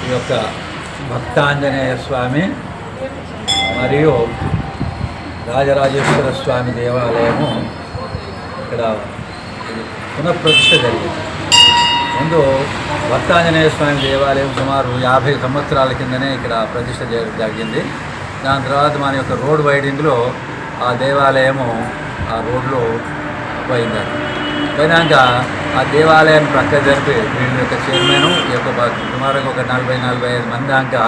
ఈ యొక్క భక్తాంజనేయ స్వామి మరియు రాజరాజేశ్వర స్వామి దేవాలయము ఇక్కడ పునఃప్రతిష్ఠ జరిగింది. ముందు భక్తాంజనేయ స్వామి దేవాలయం సుమారు 50 సంవత్సరాల కిందనే ఇక్కడ ప్రతిష్ఠ జరిగింది. దాని తర్వాత మన యొక్క రోడ్ వైడింగ్లో ఆ దేవాలయము ఆ రోడ్లో పోయినాక ఆ దేవాలయాన్ని ప్రక్క జరిపి వీళ్ళ యొక్క చైర్మన్ ఈ యొక్క సుమారుగా ఒక 40-45 మంది దాకా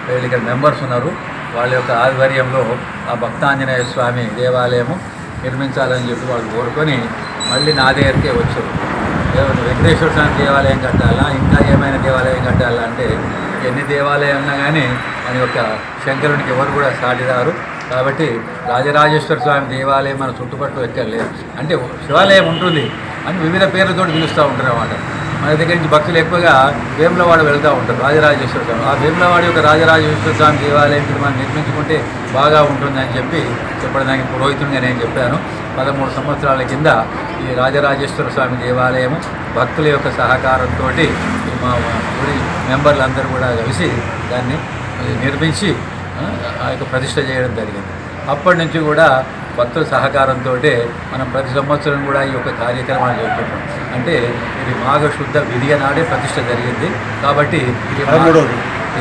వీళ్ళు ఇక్కడ మెంబర్స్ ఉన్నారు. వాళ్ళ యొక్క ఆధ్వర్యంలో ఆ భక్తాంజనేయ స్వామి దేవాలయము నిర్మించాలని చెప్పి వాళ్ళు కోరుకొని మళ్ళీ నా దగ్గరికే వచ్చారు. వెంకటేశ్వర స్వామి దేవాలయం కట్టాలా, ఇంకా ఏమైనా దేవాలయం కట్టాలా అంటే ఎన్ని దేవాలయం ఉన్నా కానీ మన యొక్క శంకరునికి ఎవరు కూడా సాటిరారు. కాబట్టి రాజరాజేశ్వర స్వామి దేవాలయం మన చుట్టుపక్కల ఎక్కడ లేదు. అంటే శివాలయం ఉంటుంది అని వివిధ పేర్లతో పిలుస్తూ ఉంటారు అన్నమాట. మన దగ్గర నుంచి భక్తులు ఎక్కువగా వేములవాడ వెళ్తూ ఉంటారు రాజరాజేశ్వర స్వామి. ఆ వేములవాడ యొక్క రాజరాజేశ్వర స్వామి దేవాలయం మనం నిర్మించుకుంటే బాగా ఉంటుందని చెప్పడానికి పురోహితునిగా నేను చెప్పాను. 13 సంవత్సరాల కింద ఈ రాజరాజేశ్వర స్వామి దేవాలయము భక్తుల యొక్క సహకారంతో మా గుడి మెంబర్లందరూ కూడా కలిసి దాన్ని నిర్మించి ఆ యొక్క ప్రతిష్ఠ చేయడం జరిగింది. అప్పటి నుంచి కూడా భక్తుల సహకారంతో మనం ప్రతి సంవత్సరం కూడా ఈ యొక్క కార్యక్రమాలు జరుపుకుంటాం. అంటే ఇది మాఘశుద్ధ విధియ నాడే ప్రతిష్ఠ జరిగింది. కాబట్టి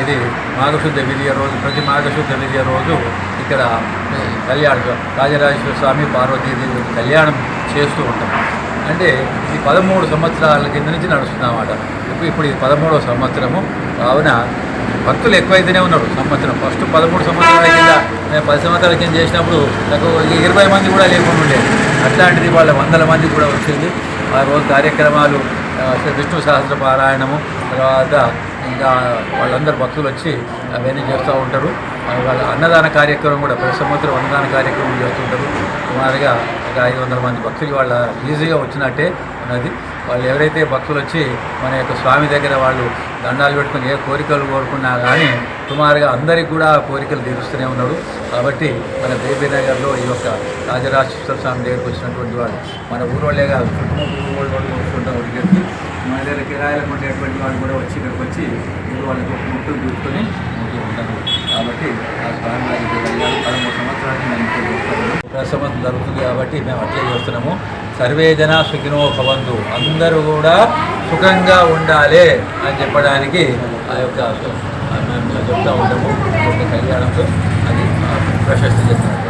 ఇది మాఘశుద్ధ విధియ రోజు, ప్రతి మాఘశుద్ధ విధియ రోజు ఇక్కడ కళ్యాణం రాజరాజేశ్వర స్వామి పార్వతీదేవి కళ్యాణం చేస్తూ ఉంటాం. అంటే ఇది 13 సంవత్సరాల కింద నుంచి నడుస్తుందన్నమాట. ఇప్పుడు ఇది 13వ సంవత్సరము. కావున భక్తులు ఎక్కువైతేనే ఉన్నారు. సంవత్సరం ఫస్ట్ 13 సంవత్సరాల కింద మేము 10 సంవత్సరాల కింద చేసినప్పుడు నాకు 20 మంది కూడా లేకుండా ఉండేది. అట్లాంటిది వాళ్ళ 100 మంది కూడా వచ్చింది. ఆ రోజు కార్యక్రమాలు విష్ణు సహస్ర పారాయణము, తర్వాత ఇంకా వాళ్ళందరూ భక్తులు వచ్చి అవన్నీ చేస్తూ ఉంటారు. వాళ్ళ అన్నదాన కార్యక్రమం కూడా ప్రతి సంవత్సరం అన్నదాన కార్యక్రమం చేస్తుంటారు. సుమారుగా ఒక 500 మంది భక్తులు వాళ్ళ ఈజీగా వచ్చినట్టే ఉన్నది. వాళ్ళు ఎవరైతే భక్తులు వచ్చి మన యొక్క స్వామి దగ్గర వాళ్ళు దండాలు పెట్టుకుని ఏ కోరికలు కోరుకున్నా కానీ సుమారుగా అందరికీ కూడా కోరికలు తీరుస్తూనే ఉన్నాడు. కాబట్టి మన బేబీనగర్లో ఈ యొక్క రాజరాజేశ్వర స్వామి దగ్గరికి వచ్చినటువంటి వాళ్ళు మన ఊరోళ్ళే కాదు, ఊరోళ్ళు వస్తుంటారు. ఇక్కడికి మన దగ్గర కిరాయిలకు ఉండేటువంటి వాళ్ళు కూడా వచ్చి ఇక్కడికి వచ్చి వాళ్ళకి ముట్టులు చూసుకొని ఉంటూ ఉంటారు. కాబట్టి ఆ స్వామి వారికి 13 సంవత్సరాలకి మేము ఇంట్లో చూస్తాము. ప్రసమం జరుగుతుంది కాబట్టి మేము అట్లే చేస్తున్నాము. సర్వే జన సుఖినో భవంతు, అందరూ కూడా సుఖంగా ఉండాలి అని చెప్పడానికి ఆ యొక్క మేము చెప్తూ ఉంటాము. కళ్యాణంతో అది ప్రశస్తి చెప్తున్నారు.